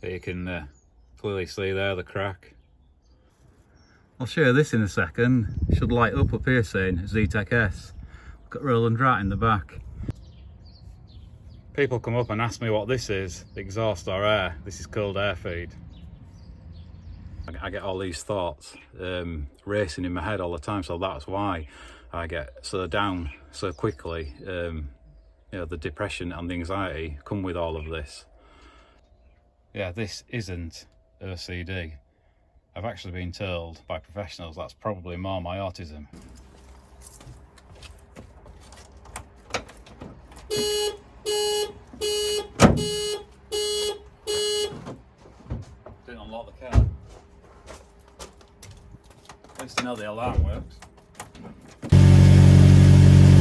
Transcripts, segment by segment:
But you can clearly see there the crack. I'll show you this in a second. It should light up here saying Z-Tech S. Got Roland right in the back. People come up and ask me what this is, exhaust or air. This is called air feed. I get all these thoughts racing in my head all the time, so that's why I get so down so quickly. You know, the depression and the anxiety come with all of this. Yeah, this isn't OCD. I've actually been told by professionals that's probably more my autism. Didn't unlock the car. At least I know the alarm works.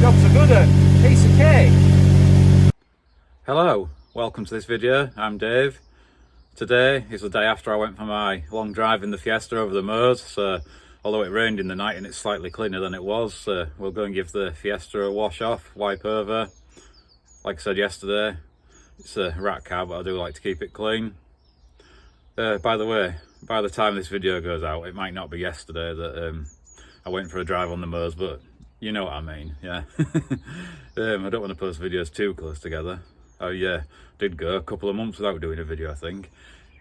Job's a good one. Piece of cake. Hello, welcome to this video. I'm Dave. Today is the day after I went for my long drive in the Fiesta over the moors, so although it rained in the night and it's slightly cleaner than it was, we'll go and give the Fiesta a wash off, wipe over. Like I said yesterday, it's a rat car, but I do like to keep it clean. By the way, by the time this video goes out, it might not be yesterday that I went for a drive on the moors, but you know what I mean, yeah. I don't want to post videos too close together. Oh yeah, did go a couple of months without doing a video, I think.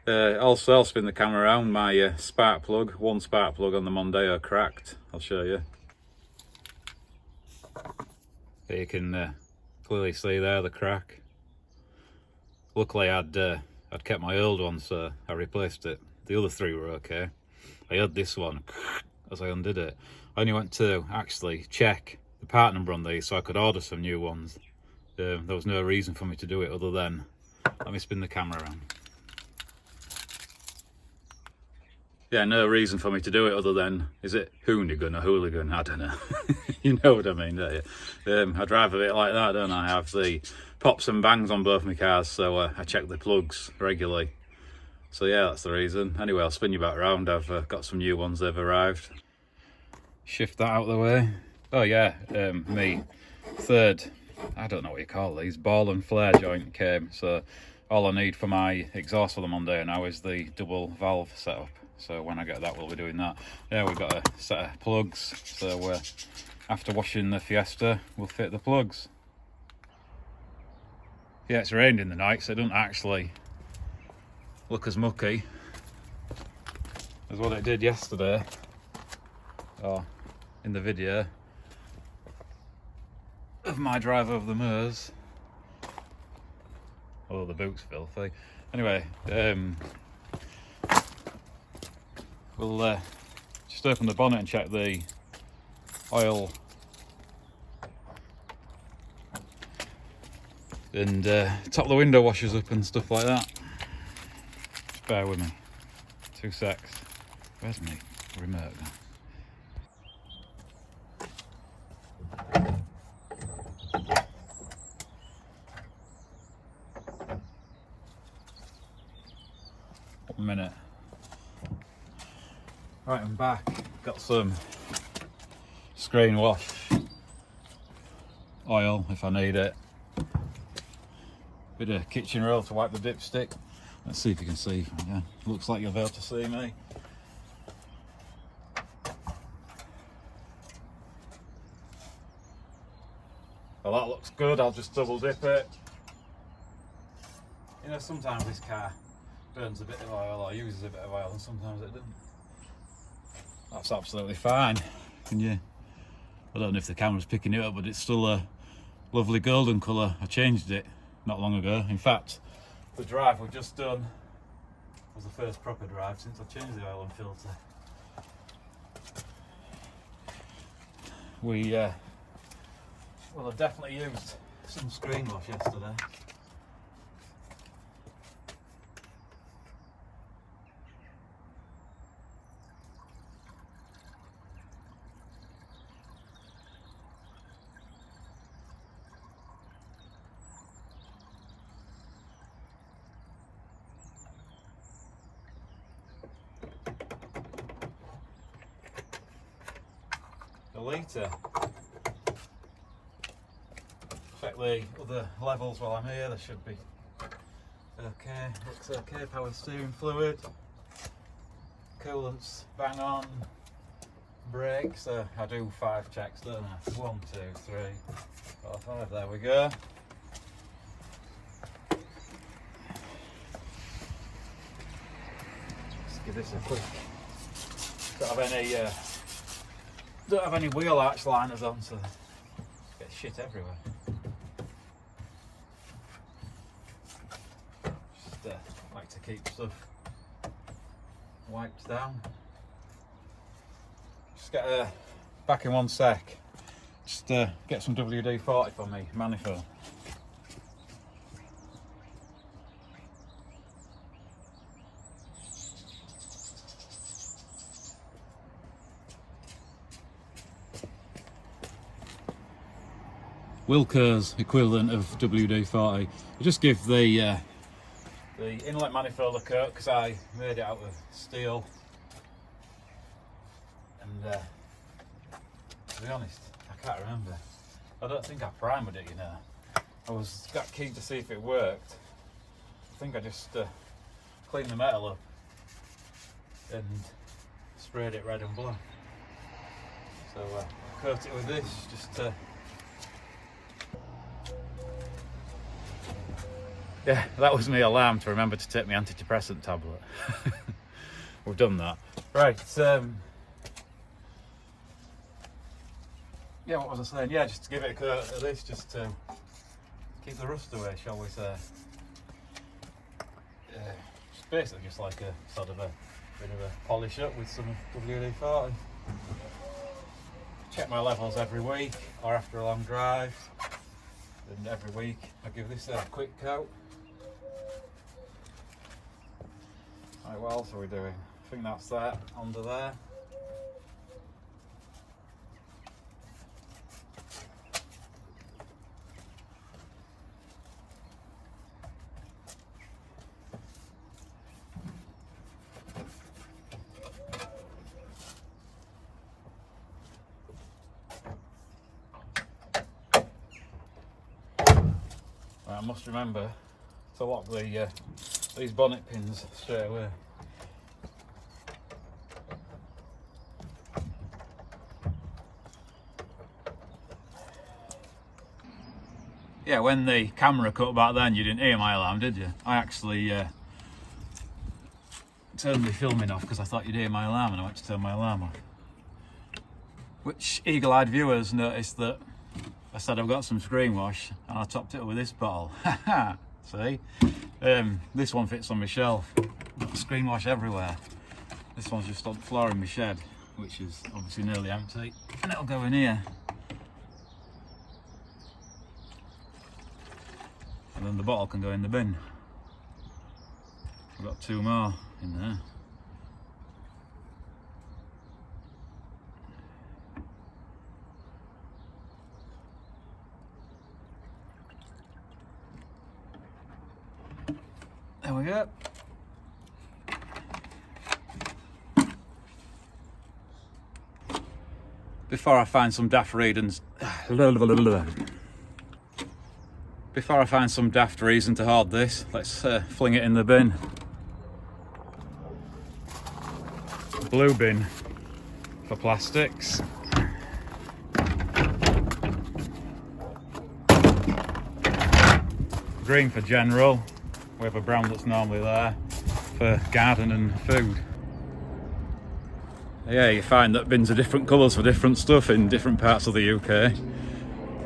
Also, I'll spin the camera around. My spark plug, one spark plug on the Mondeo cracked. I'll show you. Here you can clearly see there the crack. Luckily I'd kept my old one, so I replaced it. The other three were okay. I had this one as I undid it. I only went to actually check the part number on these so I could order some new ones. There was no reason for me to do it other than, let me spin the camera around. Yeah, no reason for me to do it other than, is it hoonigan or hooligan? I don't know. You know what I mean, don't you? I drive a bit like that, don't I? I have the pops and bangs on both my cars, so I check the plugs regularly. So yeah, that's the reason. Anyway, I'll spin you back around. I've got some new ones, they've arrived. Shift that out of the way. Oh yeah, me third, I don't know what you call these, ball and flare joint came, so all I need for my exhaust for the Mondeo now is the double valve setup. So when I get that, we'll be doing that. Yeah, we've got a set of plugs, so after washing the Fiesta, we'll fit the plugs. Yeah, it's rained in the night, so it doesn't actually look as mucky as what it did yesterday, or in the video of my drive over the moors. Oh, the boot's filthy. Anyway, we'll just open the bonnet and check the oil and top the window washers up and stuff like that. Just bear with me. 2 secs. Where's my remote now? One minute. Right, I'm back. Got some screen wash oil if I need it. Bit of kitchen roll to wipe the dipstick. Let's see if you can see. Yeah, looks like you'll be able to see me. Well, that looks good. I'll just double dip it. You know, sometimes this car burns a bit of oil or uses a bit of oil, and sometimes it doesn't. That's absolutely fine. Can you? I don't know if the camera's picking it up, but it's still a lovely golden colour. I changed it not long ago. In fact, the drive we've just done was the first proper drive since I changed the oil and filter. We well, I definitely used some screen wash yesterday. A litre. Check the other levels while I'm here. There should be Okay, looks okay. Power steering fluid, coolant's bang on, brakes. I do 5 checks, don't I? 1, 2, 3, 4, 5. There we go. Just give this a quick. Don't have any wheel arch liners on, so get shit everywhere. Just like to keep stuff wiped down. Just get back in 1 sec. Just get some WD-40 for me manifold. Wilko's equivalent of WD-40. I just give the inlet manifold a coat because I made it out of steel, and to be honest, I can't remember. I don't think I primed it, you know. I was keen to see if it worked. I think I just cleaned the metal up and sprayed it red and blue. So I coat it with this just to. Yeah, that was my alarm to remember to take my antidepressant tablet. We've done that. Right, yeah, what was I saying? Yeah, just to give it a coat of this, just to keep the rust away, shall we say. It's basically just like a sort of a bit of a polish up with some WD-40. Check my levels every week or after a long drive. And every week I give this a quick coat. Right, what else are we doing? I think that's that under there. Right, I must remember to lock these bonnet pins straight away. Yeah, when the camera cut back then, you didn't hear my alarm, did you? I actually turned the filming off because I thought you'd hear my alarm, and I went to turn my alarm off. Which eagle-eyed viewers noticed that I said I've got some screen wash and I topped it up with this bottle. See? This one fits on my shelf. Screen wash everywhere. This one's just on the floor in my shed, which is obviously nearly empty. And it'll go in here. And then the bottle can go in the bin. I've got 2 more in there. There we go. Before I find some daft reasons, before I find some daft reason to hoard this, let's fling it in the bin. Blue bin for plastics. Green for general. We have a brown that's normally there for garden and food. Yeah, you find that bins are different colours for different stuff in different parts of the UK.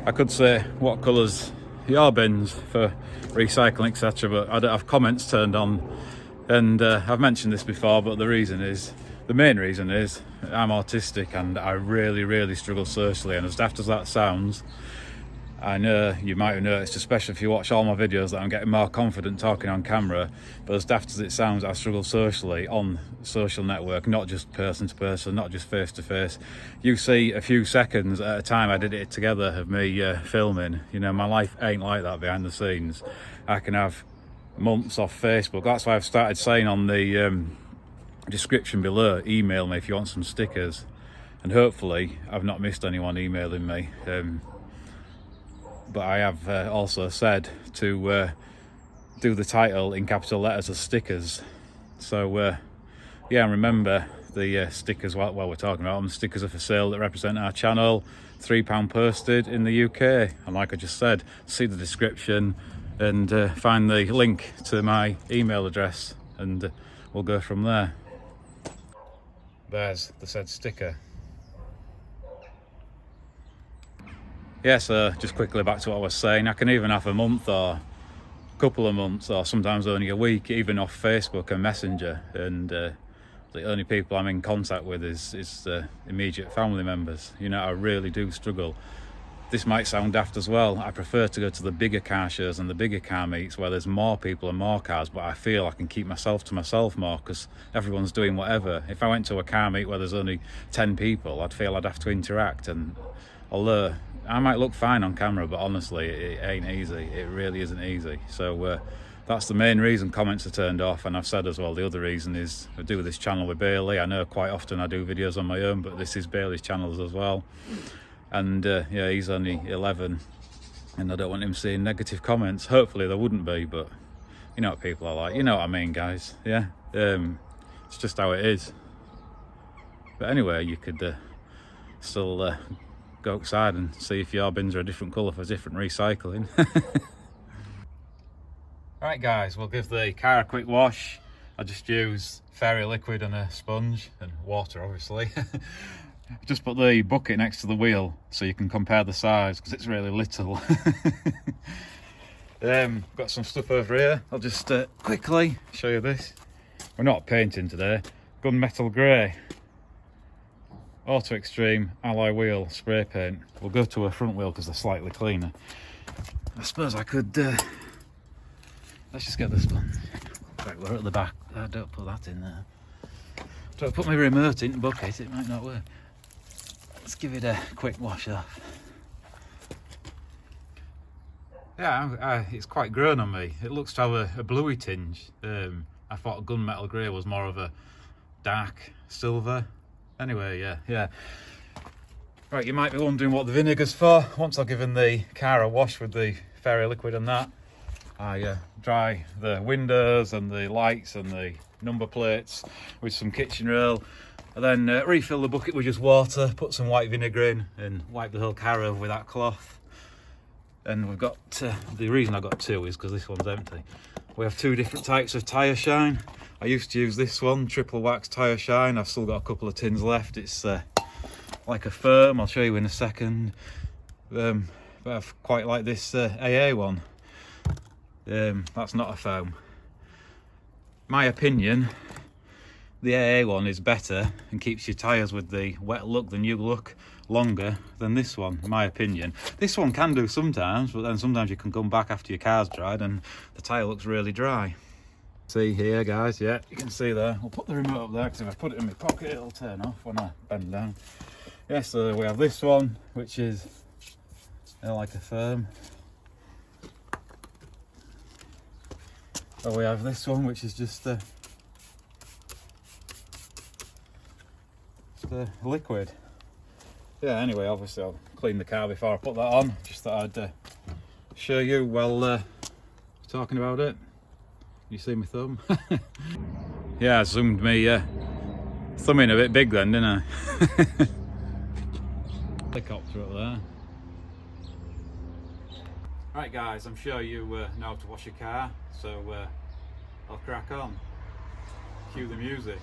I could say what colours your bins for recycling, etc., but I don't have comments turned on. And I've mentioned this before, but the main reason is I'm autistic and I really struggle socially, and as daft as that sounds, I know you might have noticed, especially if you watch all my videos, that I'm getting more confident talking on camera, but as daft as it sounds, I struggle socially on social network, not just person to person, not just face to face. You see a few seconds at a time I did it together of me filming. You know, my life ain't like that behind the scenes. I can have months off Facebook. That's why I've started saying on the description below, email me if you want some stickers, and hopefully I've not missed anyone emailing me. But I have also said to do the title in capital letters as stickers. So yeah, remember the stickers while we're talking about them. Stickers are for sale that represent our channel, £3 posted in the UK. And like I just said, see the description and find the link to my email address, and we'll go from there. There's the said sticker. Yeah, so just quickly back to what I was saying, I can even have a month or a couple of months or sometimes only a week, even off Facebook and Messenger, and the only people I'm in contact with is immediate family members. You know, I really do struggle. This might sound daft as well. I prefer to go to the bigger car shows and the bigger car meets where there's more people and more cars, but I feel I can keep myself to myself more because everyone's doing whatever. If I went to a car meet where there's only 10 people, I'd feel I'd have to interact, and although I might look fine on camera, but honestly, it ain't easy. It really isn't easy. So that's the main reason comments are turned off. And I've said as well, the other reason is I do this channel with Bailey. I know quite often I do videos on my own, but this is Bailey's channel as well. And yeah, he's only 11 and I don't want him seeing negative comments. Hopefully there wouldn't be, but you know what people are like. You know what I mean, guys? Yeah, it's just how it is. But anyway, you could still go outside and see if your bins are a different colour for different recycling. Right guys, we'll give the car a quick wash. I just use fairy liquid and a sponge and water, obviously. Just put the bucket next to the wheel so you can compare the size, because it's really little. Got some stuff over here. I'll just quickly show you this. We're not painting today. Gunmetal grey Auto Extreme alloy wheel spray paint. We'll go to a front wheel because they're slightly cleaner. I suppose I could let's just get this one. Right, we're at the back. Don't put that in there. Don't put my remote in the bucket, it might not work. Let's give it a quick wash off. Yeah, it's quite grown on me. It looks to have a bluey tinge. I thought gunmetal grey was more of a dark silver. Anyway, yeah. Right, you might be wondering what the vinegar's for. Once I've given the car a wash with the fairy liquid and that, I dry the windows and the lights and the number plates with some kitchen roll, and then refill the bucket with just water, put some white vinegar in and wipe the whole car over with that cloth. And we've got, the reason I got two is because this one's empty. We have two different types of tyre shine. I used to use this one, triple wax tyre shine. I've still got a couple of tins left. It's like a firm, I'll show you in a second. But I quite like this AA one. That's not a foam. My opinion, the AA one is better and keeps your tyres with the wet look, the new look, longer than this one, in my opinion. This one can do sometimes, but then sometimes you can come back after your car's dried and the tyre looks really dry. See here, guys, yeah, you can see there. I'll put the remote up there because if I put it in my pocket, it'll turn off when I bend down. Yeah, so we have this one, which is like a firm. Oh, we have this one, which is just a liquid. Yeah, anyway, obviously I'll clean the car before I put that on. Just thought I'd show you while talking about it. You see my thumb? Yeah, I zoomed me thumb in a bit big then, didn't I? Helicopter up there. Right guys, I'm sure you know how to wash your car, so I'll crack on. Cue the music.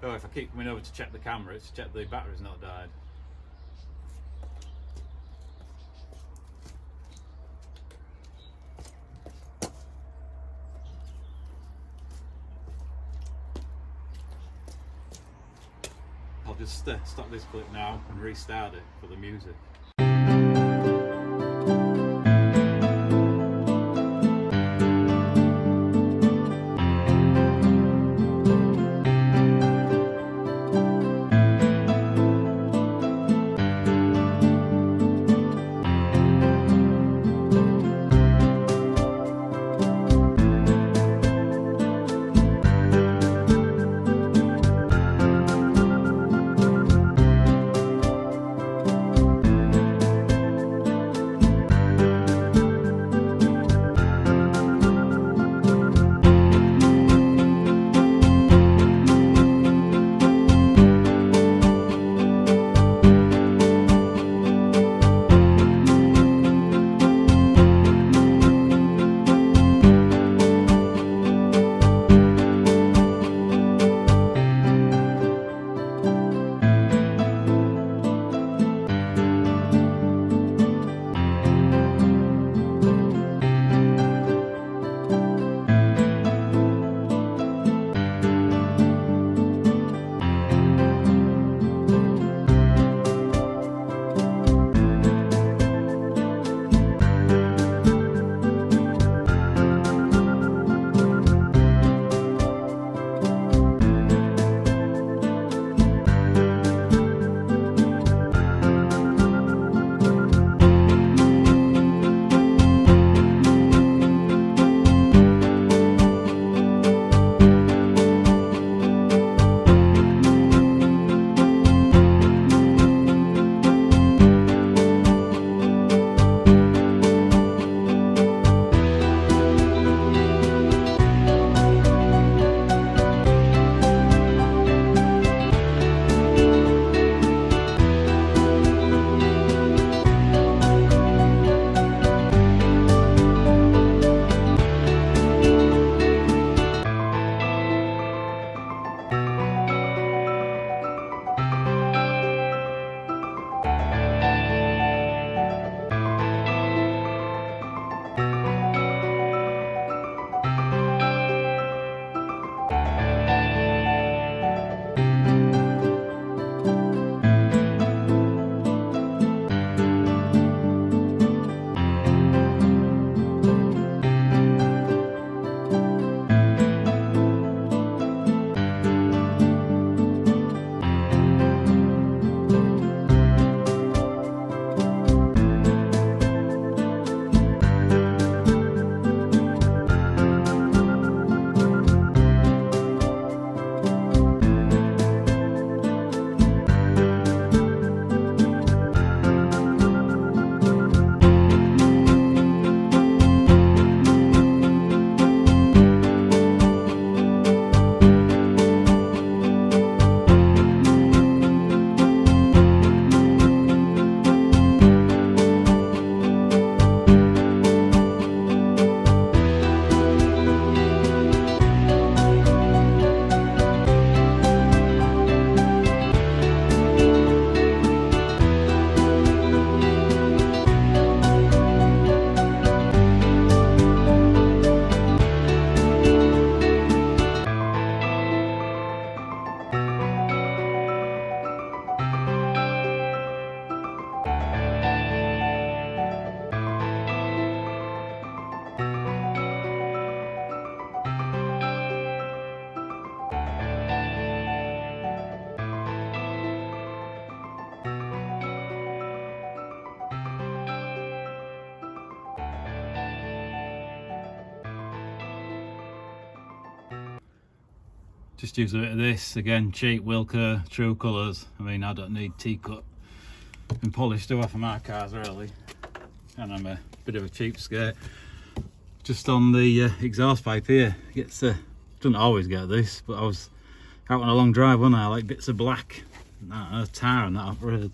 Oh, if I keep coming over to check the camera, it's to check the battery's not died. I'll just stop this clip now and restart it for the music. Just use a bit of this, again, cheap Wilko True Colours. I mean, I don't need tea-cut and polish do I for my cars really, and I'm a bit of a cheapskate. Just on the exhaust pipe here, gets doesn't always get this, but I was out on a long drive, wasn't I, like bits of black, tar and that off road.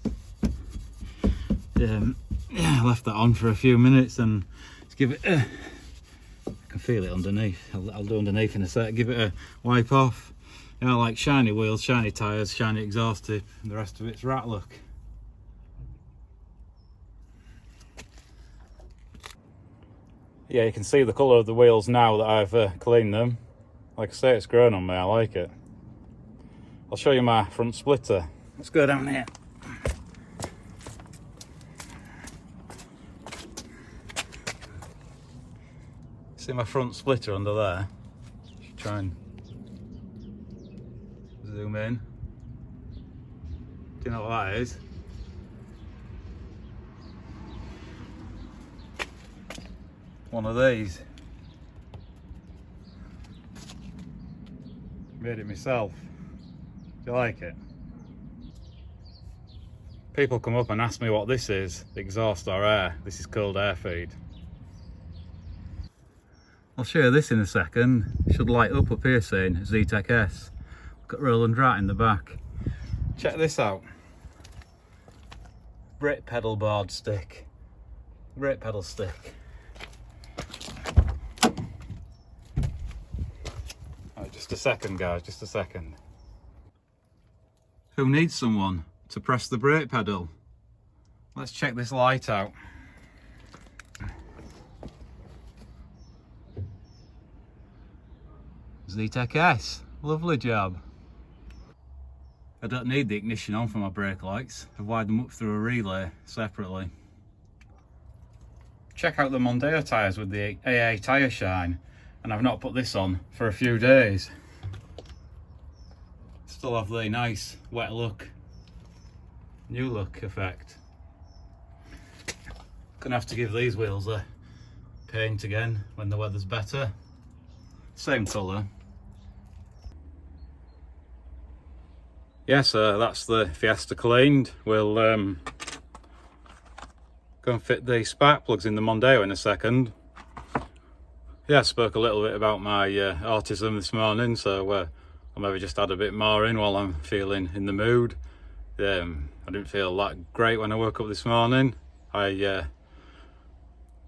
Yeah, I left that on for a few minutes and just give it I can feel it underneath. I'll do underneath in a sec. Give it a wipe off. You know, like shiny wheels, shiny tyres, shiny exhaust tip, and the rest of it's rat luck. Yeah, you can see the colour of the wheels now that I've cleaned them. Like I say, it's grown on me, I like it. I'll show you my front splitter. Let's go down here. See my front splitter under there? Should try and zoom in. Do you know what that is? One of these. Made it myself. Do you like it? People come up and ask me what this is, exhaust or air. This is cold air feed. I'll show you this in a second. It should light up here saying Zetec S. Got Roland Rat in the back. Check this out. Brake pedal board stick. Brake pedal stick. Just a second, guys, just a second. Who needs someone to press the brake pedal? Let's check this light out. Zetec S, lovely job. I don't need the ignition on for my brake lights. I've wired them up through a relay separately. Check out the Mondeo tyres with the AA tyre shine. And I've not put this on for a few days. Still have the nice wet look, new look effect. Gonna have to give these wheels a paint again when the weather's better. Same colour. Yeah, so that's the Fiesta cleaned. We'll go and fit the spark plugs in the Mondeo in a second. Yeah, I spoke a little bit about my autism this morning, so I'll maybe just add a bit more in while I'm feeling in the mood. I didn't feel that great when I woke up this morning.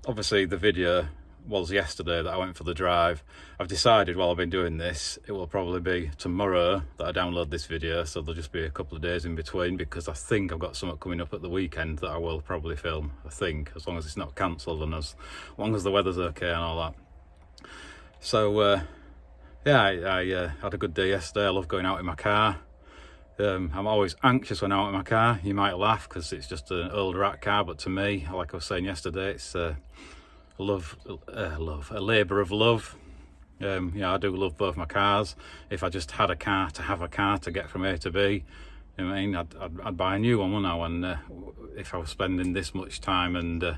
Obviously the video was yesterday that I went for the drive. I've decided while I've been doing this, it will probably be tomorrow that I download this video, so there'll just be a couple of days in between, because I think I've got something coming up at the weekend that I will probably film, I think, as long as it's not cancelled and as long as the weather's okay and all that. So yeah, I had a good day yesterday. I love going out in my car. I'm always anxious when I'm out in my car. You might laugh because it's just an old rat car, but to me, like I was saying yesterday, it's a labour of love. Yeah, I do love both my cars. If I just had a car to have a car to get from A to B, I mean, I'd buy a new one, wouldn't I? When if I was spending this much time and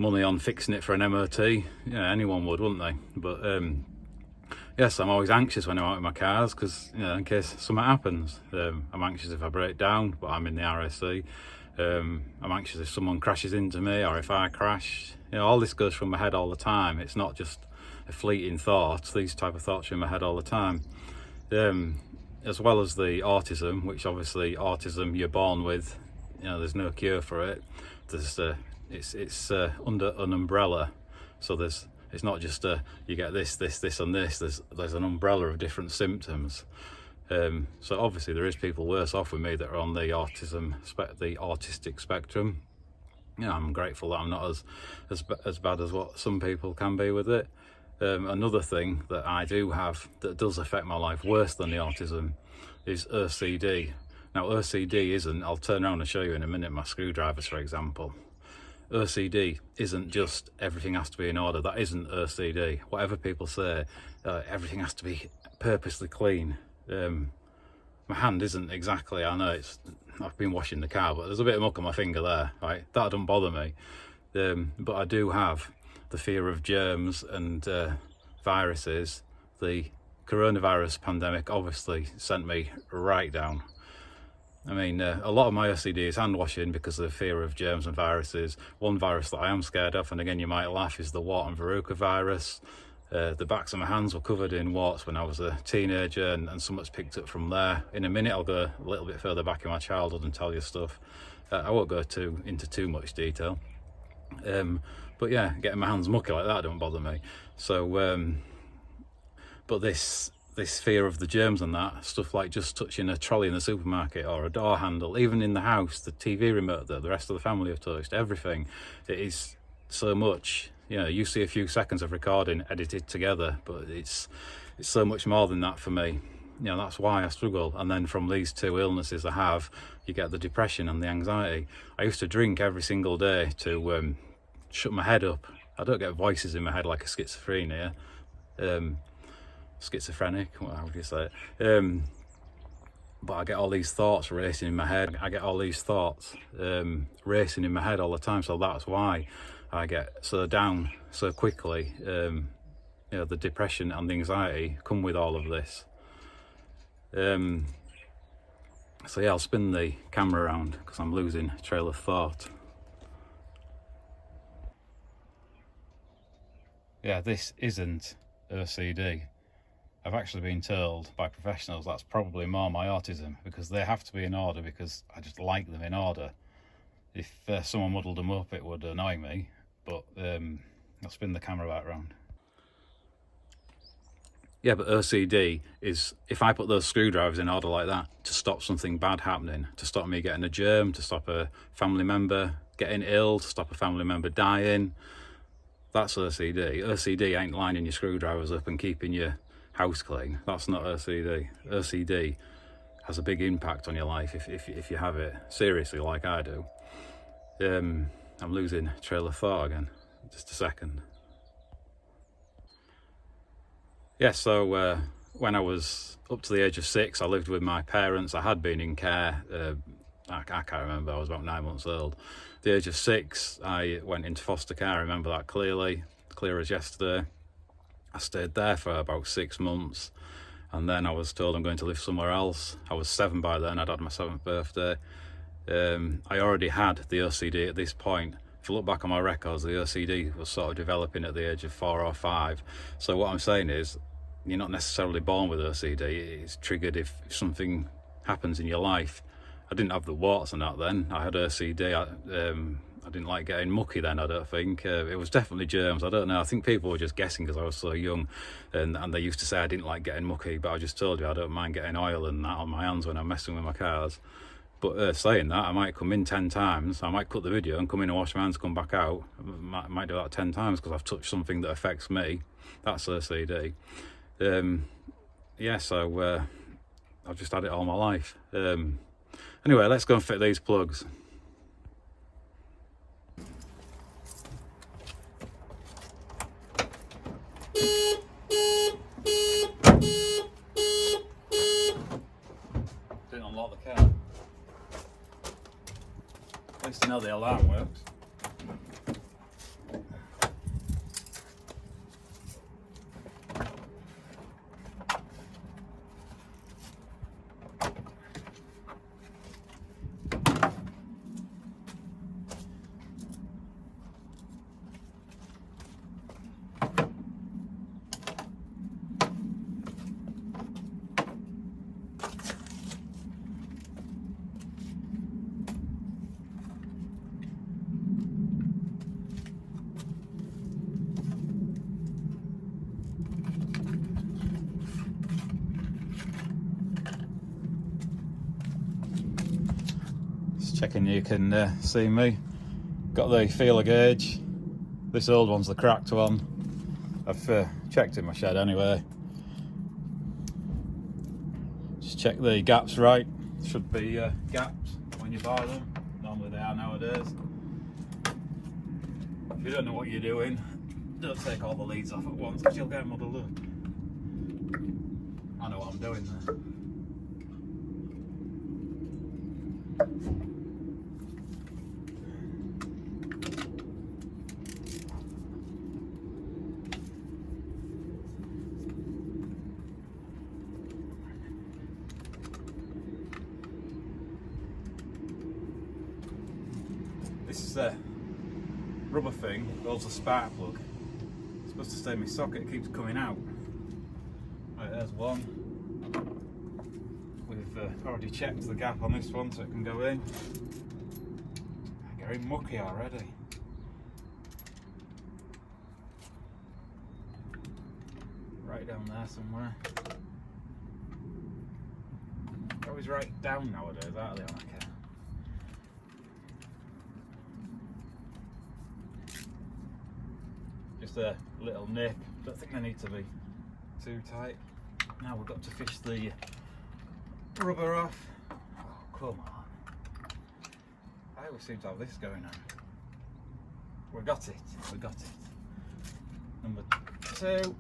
money on fixing it for an MOT, yeah, anyone would, wouldn't they? But yes, I'm always anxious when I'm out in my cars because, you know, in case something happens. I'm anxious if I break down, but I'm in the RSC. I'm anxious if someone crashes into me or if I crash. You know, all this goes through my head all the time. It's not just a fleeting thought. These type of thoughts are in my head all the time. As well as the autism, which obviously autism you're born with. You know, there's no cure for it. There's it's under an umbrella, so it's not just you get this and this. There's an umbrella of different symptoms. So obviously there is people worse off with me that are on the autistic spectrum. You know, I'm grateful that I'm not as bad as what some people can be with it. Another thing that I do have that does affect my life worse than the autism is OCD. Now OCD isn't, I'll turn around and show you in a minute my screwdrivers for example. OCD isn't just everything has to be in order. That isn't OCD. Whatever people say, everything has to be purposely clean. My hand isn't exactly, I know I've been washing the car, but there's a bit of muck on my finger there, right? That doesn't bother me. But I do have the fear of germs and viruses, the coronavirus pandemic obviously sent me right down. I mean, a lot of my OCD is hand washing because of the fear of germs and viruses. One virus that I am scared of, and again you might laugh, is the wart and verruca virus. The backs of my hands were covered in warts when I was a teenager, and something's picked up from there. In a minute I'll go a little bit further back in my childhood and tell you stuff. I won't go into too much detail. But yeah, getting my hands mucky like that don't bother me. So, but this fear of the germs and that stuff, like just touching a trolley in the supermarket or a door handle, even in the house, the TV remote that the rest of the family have touched, everything, it is so much. You know, you see a few seconds of recording edited together, but it's so much more than that for me. You know, that's why I struggle. And then from these two illnesses I have, you get the depression and the anxiety. I used to drink every single day to shut my head up. I don't get voices in my head like a schizophrenia. Schizophrenic, how would you say it? But I get all these thoughts racing in my head. I get all these thoughts racing in my head all the time. So that's why I get so down so quickly. You know, the depression and the anxiety come with all of this. So yeah, I'll spin the camera around because I'm losing trail of thought. Yeah, this isn't OCD. I've actually been told by professionals that's probably more my autism, because they have to be in order because I just like them in order. If someone muddled them up, it would annoy me, but I'll spin the camera back around. Yeah, but OCD is if I put those screwdrivers in order like that to stop something bad happening, to stop me getting a germ, to stop a family member getting ill, to stop a family member dying, that's OCD. OCD ain't lining your screwdrivers up and keeping your house clean. That's not OCD. OCD has a big impact on your life if you have it seriously like I do. I'm losing trail of thought again. Just a second. Yeah, so when I was up to the age of 6, I lived with my parents. I had been in care. I can't remember, I was about 9 months old. At the age of 6, I went into foster care. I remember that clearly, clear as yesterday. I stayed there for about 6 months, and then I was told I'm going to live somewhere else. I was 7 by then, I'd had my 7th birthday. I already had the OCD at this point. If you look back on my records, the OCD was sort of developing at the age of 4 or 5. So what I'm saying is, you're not necessarily born with OCD. It's triggered if something happens in your life. I didn't have the warts and that then. I had OCD. I didn't like getting mucky then, I don't think. It was definitely germs, I don't know. I think people were just guessing because I was so young, and they used to say I didn't like getting mucky, but I just told you I don't mind getting oil and that on my hands when I'm messing with my cars. But saying that, I might come in 10 times. I might cut the video and come in and wash my hands, come back out. I might do that 10 times because I've touched something that affects me. That's OCD. Yeah, so I've just had it all my life. Anyway, let's go and fit these plugs. Didn't unlock the car. At least I know the alarm works. Checking you can see me. Got the feeler gauge. This old one's the cracked one. I've checked in my shed anyway. Just check the gaps right. Should be gaps when you buy them. Normally they are nowadays. If you don't know what you're doing, don't take all the leads off at once because you'll get muddled up. I know what I'm doing there. this rubber thing holds a spark plug. It's supposed to stay in my socket, it keeps coming out. Right, there's one. We've already checked the gap on this one so it can go in. Getting mucky already. Right down there somewhere. I always write down nowadays, aren't they, on a car? Just a little nip. Don't think they need to be too tight. Now we've got to fish the rubber off. Oh, come on. I always seem to have this going on. We got it. Number 2. If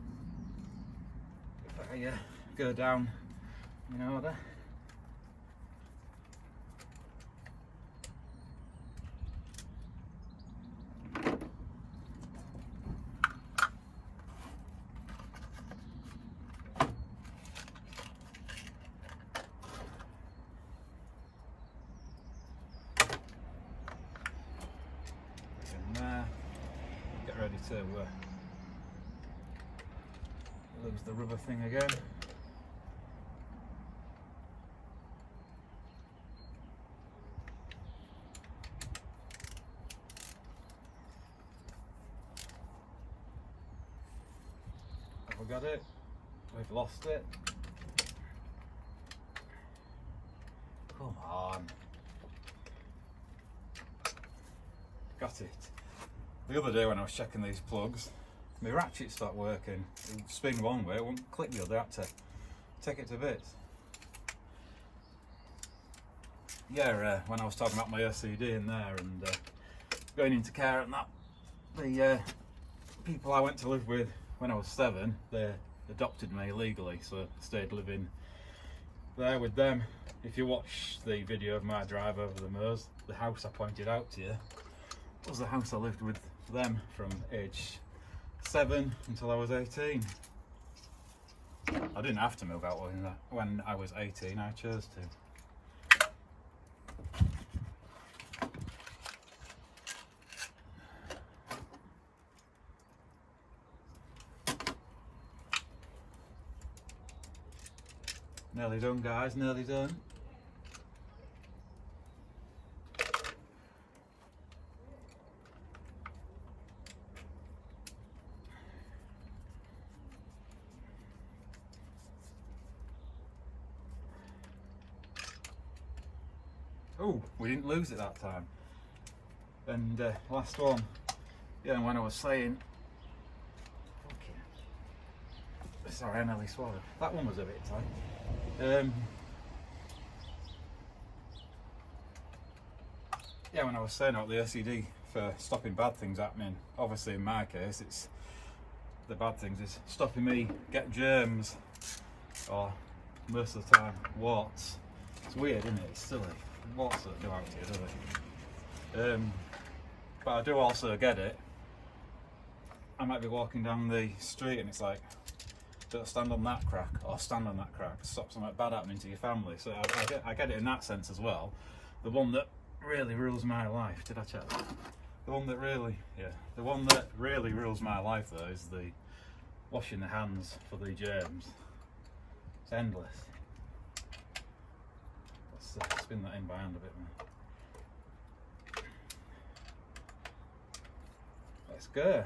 I go down in order. Get ready to lose the rubber thing again. Have we got it? We've lost it. Come on. Got it. The other day when I was checking these plugs, my ratchet stopped working. It would spin one way, it wouldn't click the other. I had to take it to bits. Yeah, when I was talking about my OCD in there and going into care and that, the people I went to live with when I was 7, they adopted me legally, so I stayed living there with them. If you watch the video of my drive over the moors, the house I pointed out to you was the house I lived with them from age 7 until I was 18. I didn't have to move out when I was 18, I chose to. Nearly done, guys, nearly done. Oh, we didn't lose it that time. And last one, yeah, when I was saying, okay, sorry, I nearly swallowed. That one was a bit tight. Yeah, when I was saying about the OCD for stopping bad things happening, obviously in my case, it's the bad things is stopping me get germs, or most of the time warts. It's weird, isn't it? It's silly. Warts that do out to you, do they? But I do also get it. I might be walking down the street and it's like, don't stand on that crack, or stand on that crack, stop something bad happening to your family. So I get it in that sense as well. The one that really rules my life, did I check that? The one that really rules my life though is the washing the hands for the germs. It's endless. Let's spin that in by hand a bit more. Let's go.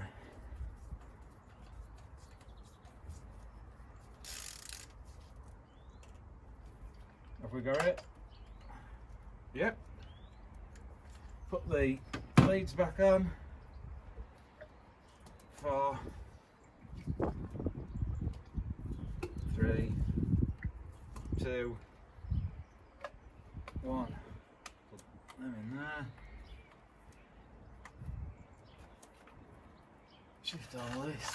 Have we got it? Yep. Put the leads back on. 4, 3, 2, 1. Put them in there. Shift all this.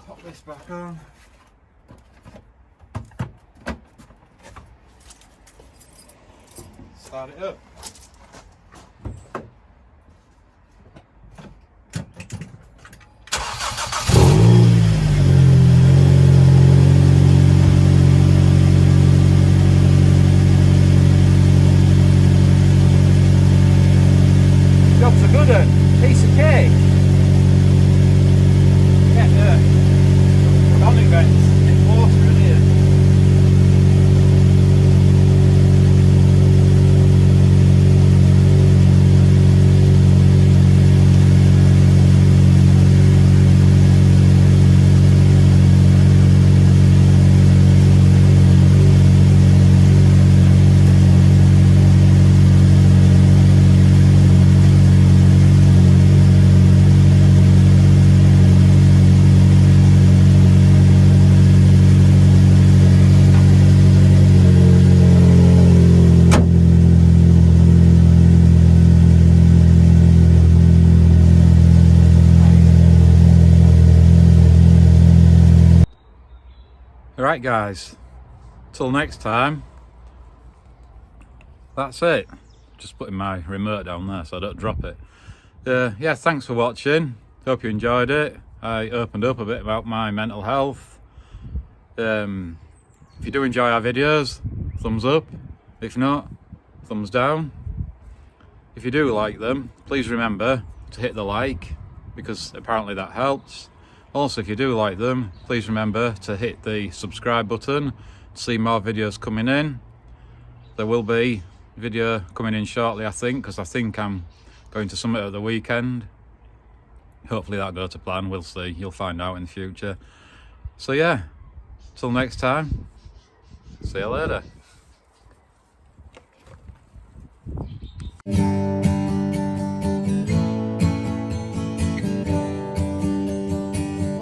Pop this back on. Start it up. Right guys, till next time, that's it. Just putting my remote down there so I don't drop it. Yeah, thanks for watching. Hope you enjoyed it. I opened up a bit about my mental health. If you do enjoy our videos, thumbs up. If not, thumbs down. If you do like them, please remember to hit the like, because apparently that helps. Also, if you do like them, please remember to hit the subscribe button to see more videos coming in. There will be a video coming in shortly, I think, because I think I'm going to Summit at the weekend. Hopefully that'll go to plan, we'll see. You'll find out in the future. So yeah, till next time, see you later.